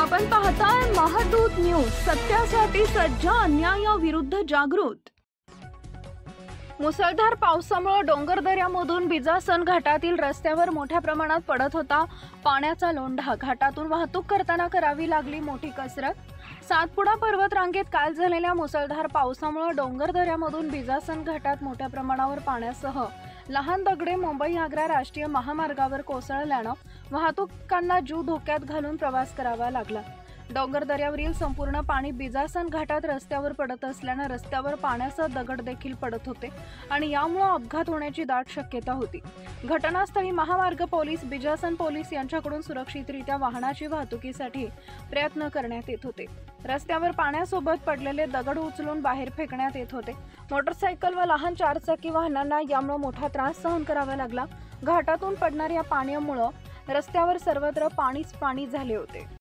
आपण पाहताय महादूत न्यूज, सत्यासाठी सज्ज, अन्यायाविरुद्ध जागृत। मुसळधार पावसामुळे डोंगरदऱ्यामधून बिजासन घाटातील रस्त्यावर मोठ्या प्रमाणात पडत होता पाण्याचा लोंढा। घाटातून वाहतूक करताना करावी लागली मोठी कसरत। सातपुडा पर्वत रांगेत काल झालेल्या मुसळधार पावसामुळे डोंगरदऱ्यामधून बिजासन घाटात मोठ्या प्रमाणावर पाण्यासह लहान दगडे मुंबई-आग्रा राष्ट्रीय महामार्गावर कोसळल्याने वाहतूकांना जीव धोक्यात घालून प्रवास करावा लागला। डोंगरदऱ्यावरील संपूर्ण पाणी बिजासन घाटात रस्त्यावर पडत असल्याने रस्त्यावर पाण्यासह दगड देखील पडत होते आणि यामुळे अपघात होण्याची दाट शक्यता होती। घटनास्थळी महामार्ग पोलीस, बिजासन पोलीस यांच्याकडून सुरक्षितरित्या वाहनाची वाहतुकीसाठी प्रयत्न करण्यात येत होते। रस्त्यावर पाण्यासोबत पडलेले दगड उचलून बाहेर फेकण्यात येत होते। मोटरसायकल व लहान चारचाकी वाहनांना यामुळे मोठा त्रास सहन करावा लागला। घाटातून पडणाऱ्या पाण्यामुळे रस्त्यावर सर्वत्र पाणीच पाणी झाले होते।